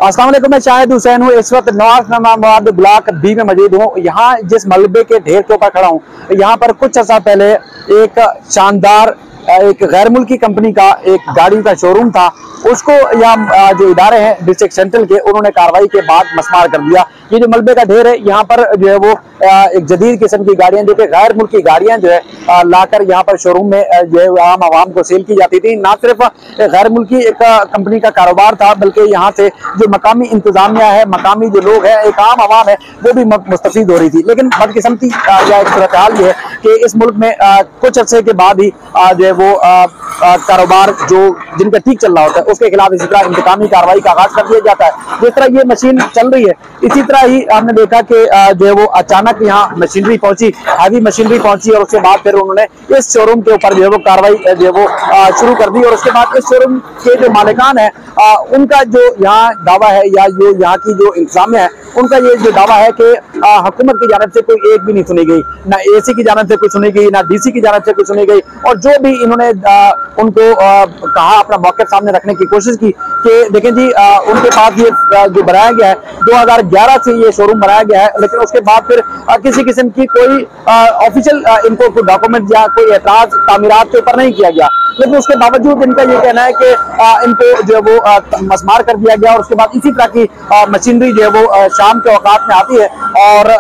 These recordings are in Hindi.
अस्सलाम वालेकुम, मैं शाहिद हुसैन हूँ। इस वक्त नवाज ब्लॉक बी में मौजूद हूँ। यहाँ जिस मलबे के ढेर के ऊपर खड़ा हूँ, यहाँ पर कुछ अर्सा पहले एक शानदार एक गैर मुल्की कंपनी का एक गाड़ी का शोरूम था। उसको यहाँ जो इदारे हैं डिस्ट्रिक्ट सेंट्रल के, उन्होंने कार्रवाई के बाद मस्मार कर दिया। ये जो मलबे का ढेर है, यहाँ पर जो है वो एक जदीद किस्म की गाड़ियां, जो कि गैर मुल्की गाड़ियां जो है लाकर यहाँ पर शोरूम में जो है आम आवाम को सेल की जाती थी। ना सिर्फ गैर मुल्की एक कंपनी का कारोबार था, बल्कि यहाँ से जो मकामी इंतजामिया है, मकामी जो लोग हैं, एक आम आवाम है, वो भी मुस्तफीद हो रही थी। लेकिन बदकिस्मती या एक सूरत हाल ये है कि इस मुल्क में कुछ अर्से के बाद ही जो है वो कारोबार जो जिनका ठीक चल रहा होता है, उसके खिलाफ इसी तरह इंतकामी कार्रवाई का आगाज कर दिया जाता है। जिस तरह ये मशीन चल रही है, इसी तरह ही हमने देखा कि जो है वो अचानक यहाँ मशीनरी पहुंची, हैवी मशीनरी पहुंची, और उसके बाद फिर उन्होंने इस शोरूम के ऊपर जो है वो कार्रवाई जो है वो शुरू कर दी। और उसके बाद इस शोरूम के जो मालिकान है, उनका जो यहाँ दावा है या ये यहाँ की जो इंतजामिया है, उनका ये जो दावा है कि हुकूमत की जानिब से कोई एक भी नहीं सुनी गई, ना एसी की जानिब से कोई सुनी गई, ना डीसी की जानिब से कोई सुनी गई। और जो भी इन्होंने उनको कहा, अपना मौक़िफ़ सामने रखने की कोशिश की कि देखें जी, उनके पास ये जो बनाया गया है 2011 से ये शोरूम बनाया गया है, लेकिन उसके बाद फिर किसी किस्म की कोई ऑफिशियल इनको कोई डॉक्यूमेंट या कोई एतराज तामीरात के ऊपर नहीं किया गया। लेकिन उसके बावजूद इनका ये कहना है कि इनको जो है वो मस्मार कर दिया गया। और उसके बाद इसी तरह की मशीनरी जो है वो शाम के औकात में आती है, और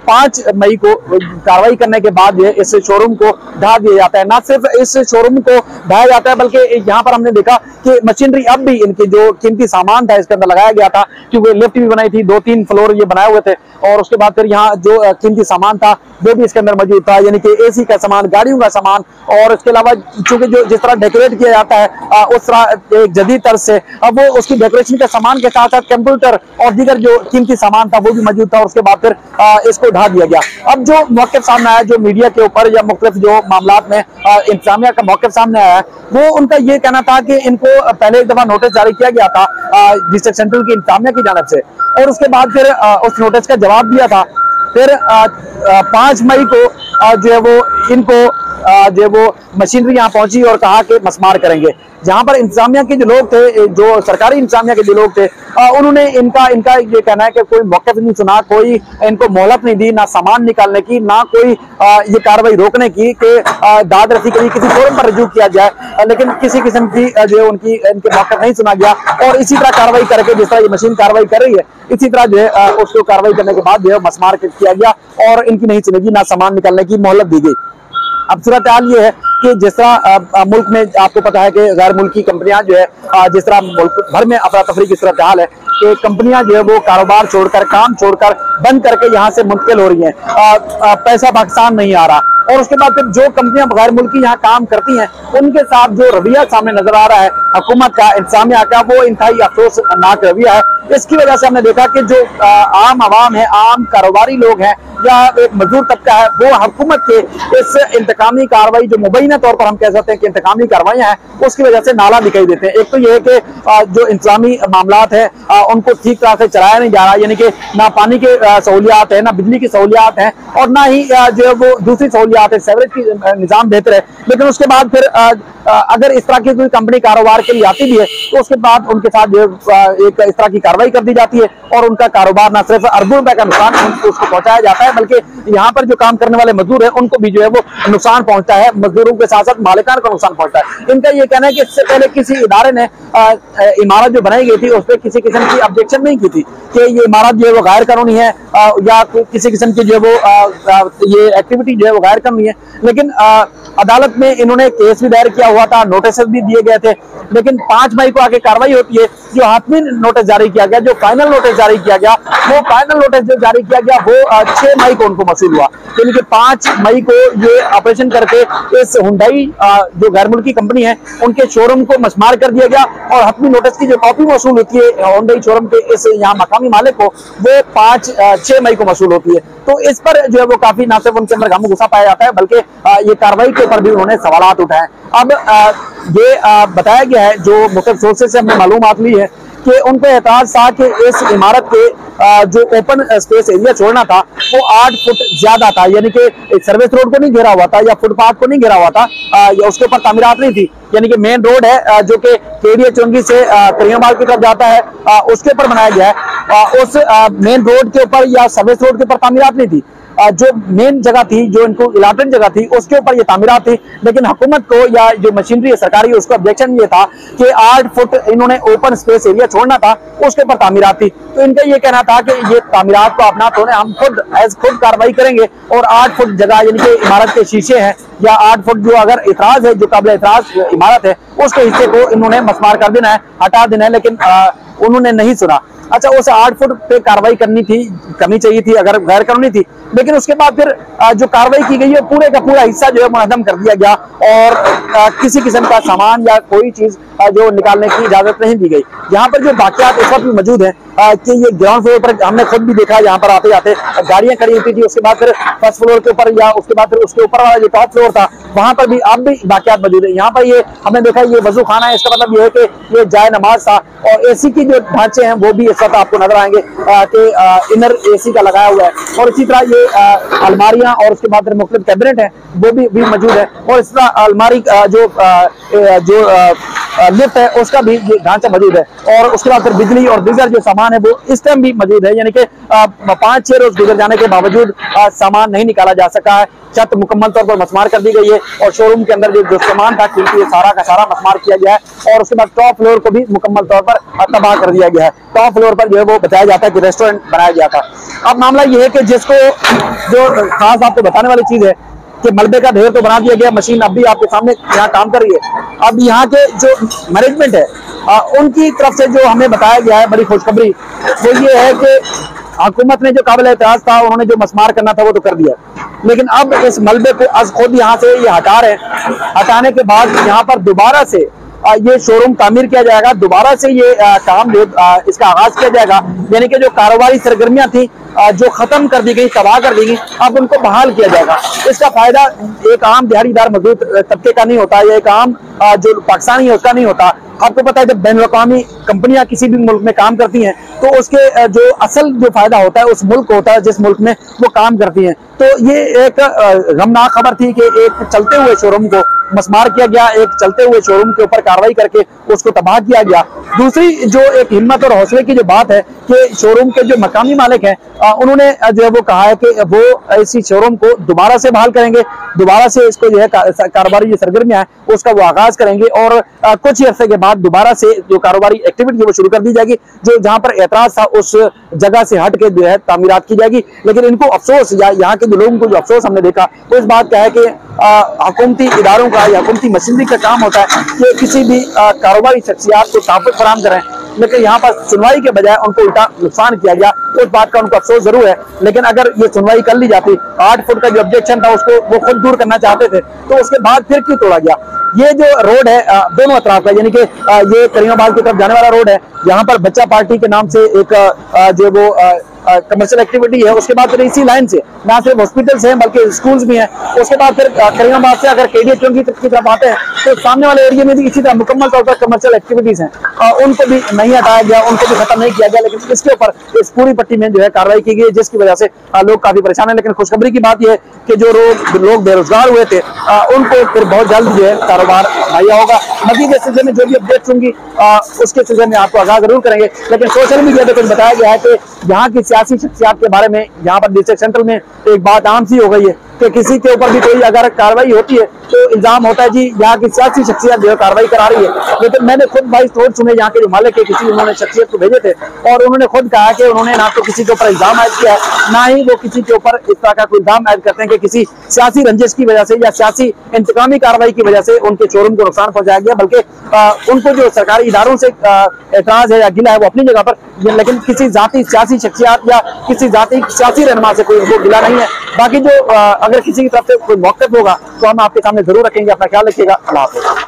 5 मई को कार्रवाई करने के बाद जो है इस शोरूम को ढा दिया जाता है। ना सिर्फ इस शोरूम को ढाया जाता है, बल्कि यहाँ पर हमने देखा कि मशीनरी अब भी, इनके जो कीमती सामान था इसके अंदर लगाया गया था, क्योंकि लिफ्ट भी बनाई थी, 2-3 फ्लोर ये बनाए हुए थे। और उसके बाद फिर यहाँ जो कीमती सामान था वो भी इसके अंदर मौजूद था, यानी कि एसी का सामान, गाड़ियों का सामान। और इसके अलावा चूंकि जो जिस तरह डेकोरेट किया जाता है उस तरह एक जदीद तर्ज से, अब वो उसकी डेकोरेशन के सामान के साथ साथ कंप्यूटर और दीगर जो कीमती सामान था वो भी मौजूद था। और उसके बाद फिर इसको ढा दिया गया। अब जो मौक़िफ़ सामने आया, जो मीडिया के ऊपर या मुख्तलिफ जो मामलात में इंतजामिया का मौक़िफ़ सामने आया है, वो उनका ये कहना था कि इनको पहले एक दफा नोटिस जारी किया गया था डिस्ट्रिक्ट सेंट्रल की इंतजामिया की जानिब से, और उसके बाद फिर उस नोटिस का जवाब दिया था। फिर 5 मई को जो है वो इनको जो है वो मशीनरी यहाँ पहुंची और कहा कि मस्मार करेंगे। जहां पर इंतजामिया के जो लोग थे, जो सरकारी इंतजामिया के जो लोग थे, उन्होंने इनका ये कहना है कि कोई मौक़िफ़ नहीं सुना, कोई इनको मोहलत नहीं दी, ना सामान निकालने की, ना कोई ये कार्रवाई रोकने की कि दाद रसी के लिए किसी फोरम पर रजू किया जाए। लेकिन किसी किस्म की जो है इनके मौक़िफ़ नहीं सुना गया, और इसी तरह कार्रवाई करके, जिस तरह ये मशीन कार्रवाई कर रही है, इसी तरह जो है उसको कार्रवाई करने के बाद जो है मस्मार किया गया और इनकी नहीं सुनेगी, ना सामान निकालने की मोहलत दी गई। अब सूरत हाल ये है कि जिस तरह मुल्क में आपको पता है कि गैर मुल्की कंपनियां जो है, जिस तरह मुल्क भर में अफरा तफरी की सूरत हाल है कि कंपनियां जो है वो कारोबार छोड़कर, काम छोड़कर, बंद करके यहाँ से मुंतकिल हो रही हैं। पैसा पाकिस्तान नहीं आ रहा। और उसके बाद फिर जो कंपनियां गैर मुल्की यहाँ काम करती हैं, उनके साथ जो रवैया सामने नजर आ रहा है हुकूमत का, इंतजामिया का, वो इंतहाई अफसोसनाक रवैया है। इसकी वजह से हमने देखा कि जो आम आवाम है, आम कारोबारी लोग हैं, या एक मजदूर तबका है, वो हुकूमत के इस इंतकामी कार्रवाई, जो मुबैना तौर पर हम कह सकते हैं कि इंतकामी कार्रवाइयां हैं, उसकी वजह से नाला दिखाई देते हैं। एक तो ये है कि जो इंतजामी मामलात है उनको ठीक तरह से चलाया नहीं जा रहा, यानी कि ना पानी के सहूलियात है, ना बिजली की सहूलियात है, और ना ही जो है वो दूसरी सहूलियात है, सेवरेज की निज़ाम बेहतर है। लेकिन उसके बाद फिर अगर इस तरह की कोई कंपनी कारोबार के लिए आती भी है, तो उसके बाद उनके साथ जो एक इस तरह की कार्रवाई कर दी जाती है, और उनका कारोबार ना सिर्फ अरबों रुपए का नुकसान उसको पहुंचाया जाता है, बल्कि यहाँ पर जो काम करने वाले मजदूर हैं उनको भी जो है वो नुकसान पहुंचता है। मजदूरों के साथ साथ मालिकान को नुकसान पहुंचता है। इनका ये कहना है कि इससे पहले किसी इदारे ने इमारत जो बनाई गई थी उस पर किसी किस्म की ऑब्जेक्शन नहीं की थी कि ये इमारत जो है वो गैर कानूनी है, या किसी किस्म की जो है वो ये एक्टिविटी जो है वो गैर कानूनी है। लेकिन अदालत में इन्होंने केस भी दायर किया हुआ था, नोटिस भी दिए गए थे। लेकिन 5 मई को आगे कार्रवाई होती है, जो हातमी नोटिस जारी किया गया, जो फाइनल नोटिस जारी किया गया, वो फाइनल नोटिस जो जारी किया गया वो 6 मई को उनको मौसूल हुआ। यानी कि 5 मई को ये ऑपरेशन करके इस हुंडई जो गैर मुल्की कंपनी है, उनके शोरूम को मस्मार कर दिया गया, और हातमी नोटिस की जो कॉपी मौसूल होती है हुंडई शोरूम के इस यहाँ मकामी मालिक को, वो 6 मई को मौसूल होती है। तो इस पर जो है वो काफी ना सिर्फ उनके अंदर गम गुस्सा पाया जाता है, बल्कि ये कार्रवाई के ऊपर भी उन्होंने सवालात उठाए। अब ये बताया गया है, जो मुख्तलिफ सोर्सेज से हमने मालूमात ली है कि उनको एतराज था कि इस इमारत के जो ओपन स्पेस एरिया छोड़ना था वो 8 फुट ज्यादा था, यानी कि सर्विस रोड को नहीं घेरा हुआ था या फुटपाथ को नहीं घेरा हुआ था, या उसके ऊपर तामीरात नहीं थी। यानी कि मेन रोड है जो कि केडिया चुंगी से करियाबाग की तरफ जाता है, उसके ऊपर बनाया गया है। उस मेन रोड के ऊपर या सर्विस रोड के ऊपर तामीरात नहीं थी। जो मेन जगह थी, जो इनको इलाटेड जगह थी, उसके ऊपर ये तामीरात थी। लेकिन हुकूमत को या जो मशीनरी है सरकारी, उसको ऑब्जेक्शन ये था कि 8 फुट इन्होंने ओपन स्पेस एरिया छोड़ना था, उसके ऊपर तामीरात थी। तो इनका ये कहना था कि ये तामीरात को अपना तो हम खुद कार्रवाई करेंगे और 8 फुट जगह यानी कि इमारत के शीशे हैं या 8 फुट जो अगर इतराज है, जो काबिल इतराज इमारत है, उसके हिस्से को इन्होंने मस्मार कर देना है, हटा देना है। लेकिन उन्होंने नहीं सुना। अच्छा, उस 8 फुट पे कार्रवाई करनी चाहिए थी अगर गैर कानूनी थी। लेकिन उसके बाद फिर जो कार्रवाई की गई है पूरे का पूरा हिस्सा जो है मुनहदम कर दिया गया और किसी किस्म का सामान या कोई चीज जो निकालने की इजाजत नहीं दी गई। यहाँ पर जो वाकयात इस वक्त भी मौजूद है कि ये ग्राउंड फ्लोर पर हमने खुद भी देखा, यहाँ पर आते जाते गाड़ियां खड़ी होती थी, उसके बाद फिर फर्स्ट फ्लोर के ऊपर या उसके बाद फिर उसके ऊपर वाला जो टॉप फ्लोर था वहां पर भी अब भी वाकयात मौजूद है। यहाँ पर ये हमने देखा ये वजू खाना है, इसका मतलब ये है कि ये जाए नमाज था। और एसी की जो ढांचे हैं वो भी इस वक्त आपको नजर आएंगे कि इनर एसी का लगाया हुआ है। और इसी तरह ये अलमारियां और उसके बाद फिर मुख्तलिफ कैबिनेट है वो भी मौजूद है। और इस तरह अलमारी जो लिफ्ट है उसका भी ढांचा मौजूद है। और उसके बाद फिर बिजली और दीगर जो सामान है वो इस टाइम भी मौजूद है, यानी कि 5-6 रोज गुजर जाने के बावजूद सामान नहीं निकाला जा सका है। छत मुकम्मल तौर पर मस्मार कर दी गई है और शोरूम के अंदर जो सामान था खिड़की सारा का सारा मस्मार किया गया है। और उसके बाद टॉप फ्लोर को भी मुकम्मल तौर पर तबाह कर दिया गया है। टॉप फ्लोर पर जो है वो बताया जाता है कि रेस्टोरेंट बनाया गया था। अब मामला ये है कि जिसको जो खास आपको बताने वाली चीज है कि मलबे का ढेर तो बना दिया गया, मशीन अब भी आपके सामने यहाँ काम कर रही है। अब यहाँ के जो मैनेजमेंट है उनकी तरफ से जो हमें बताया गया है बड़ी खुशखबरी वो ये है कि हुकूमत ने जो काबिल एतराज था उन्होंने जो मस्मार करना था वो तो कर दिया, लेकिन अब इस मलबे को आज खुद यहाँ से ये हटा रहे हैं। हटाने के बाद यहाँ पर दोबारा से ये शोरूम तामीर किया जाएगा, दोबारा से ये काम इसका आगाज किया जाएगा। यानी कि जो कारोबारी सरगर्मियां थी जो खत्म कर दी गई, तबाह कर दी गई, अब उनको बहाल किया जाएगा। इसका फायदा एक आम दिहाड़ीदार मजदूर तबके का नहीं होता, ये एक आम जो पाकिस्तानी है उसका नहीं होता। आपको पता है जब बैनुल अक़वामी कंपनियां किसी भी मुल्क में काम करती हैं तो उसके जो असल जो फायदा होता है उस मुल्क को होता है जिस मुल्क में वो काम करती हैं। तो ये एक गमनाक खबर थी कि एक चलते हुए शोरूम को मस्मार किया गया, एक चलते हुए शोरूम के ऊपर कार्रवाई करके उसको तबाह किया गया। दूसरी जो एक हिम्मत और हौसले की जो बात है कि शोरूम के जो मकामी मालिक हैं उन्होंने जो है वो कहा है कि वो इसी शोरूम को दोबारा से बहाल करेंगे, दोबारा से इसको जो है कारोबारी जो सरगर्मियां है उसका वो आगाज करेंगे और कुछ ही अर्से के बाद दोबारा से जो कारोबारी एक्टिविटी वो शुरू कर दी जाएगी। जो जहां पर एतराज था उस जगह से हट के जो है तामीरात की जाएगी। लेकिन इनको अफसोस या यहाँ के जो लोगों को जो अफसोस हमने देखा वो इस बात का है कि हुकूमती इदारों का या हुकूमती मशीनरी का काम होता है कि किसी भी कारोबारी शख्सियात को तहफ़्फ़ुज़ फराहम करें, लेकिन यहाँ पर सुनवाई के बजाय उनको उल्टा नुकसान किया गया। उस बात का उनको अफसोस जरूर है, लेकिन अगर ये सुनवाई कर ली जाती, 8 फुट का जो ऑब्जेक्शन था उसको वो खुद दूर करना चाहते थे तो उसके बाद फिर क्यों तोड़ा गया। ये जो रोड है दोनों अतराफ का, यानी कि ये करीमाबाद की तरफ जाने वाला रोड है, यहाँ पर बच्चा पार्टी के नाम से एक जो वो कमर्शियल एक्टिविटी है, उसके बाद फिर इसी लाइन से ना सिर्फ हॉस्पिटल्स हैं बल्कि स्कूल्स भी हैं। उसके बाद फिर करीमाबाद से अगर केडिया चौकी की तरफ आते हैं तो सामने वाले एरिया में भी इसी तरह मुकम्मल तौर पर कमर्शियल एक्टिविटीज हैं, उनको भी नहीं हटाया गया, उनको भी खत्म नहीं किया गया। लेकिन इसके ऊपर इस पूरी पट्टी में जो है कार्रवाई की गई, जिसकी वजह से लोग काफी परेशान हैं। लेकिन खुशखबरी की बात यह है कि जो लोग बेरोजगार हुए थे उनको फिर बहुत जल्द जो है कारोबार मुहैया होगा। मजीद इस सिलसिले में जो भी अपडेट्स होंगी उसके सिलसिले में आपको आगाह जरूर करेंगे। लेकिन सोशल मीडिया पे कुछ बताया गया है कि यहाँ की सियासी शख्सियात के बारे में यहाँ पर डिस्ट्रिक्ट सेंट्रल में एक बात आम सी हो गई है कि किसी के ऊपर भी कोई अगर कार्रवाई होती है तो इल्जाम होता है जी यहाँ की सियासी शख्सियत जो है कार्रवाई करा रही है। लेकिन मैंने खुद भाई स्टोर सुने यहाँ के जो मालिक है किसी उन्होंने शख्सियत को भेजे थे और उन्होंने खुद कहा कि उन्होंने ना तो किसी के ऊपर इल्जाम आयद किया है, ना ही वो किसी के ऊपर इस तरह का कोई इल्जाम आयद करते हैं कि किसी सियासी रंजिश की वजह से या सियासी इंतकामी कार्रवाई की वजह से उनके शोरूम को नुकसान पहुंचाया गया। बल्कि उनको जो सरकारी इदारों से एतराज है या गिला है वो अपनी जगह पर, लेकिन किसी जाती सियासी शख्सियत या किसी जाती सियासी रहनुमा से कोई उनको गिला नहीं है। बाकी जो अगर किसी की तरफ से कोई मौक़िफ़ होगा तो हम आपके सामने जरूर रखेंगे। अपना ख्याल रखिएगा। अल्लाह हाफ़िज़।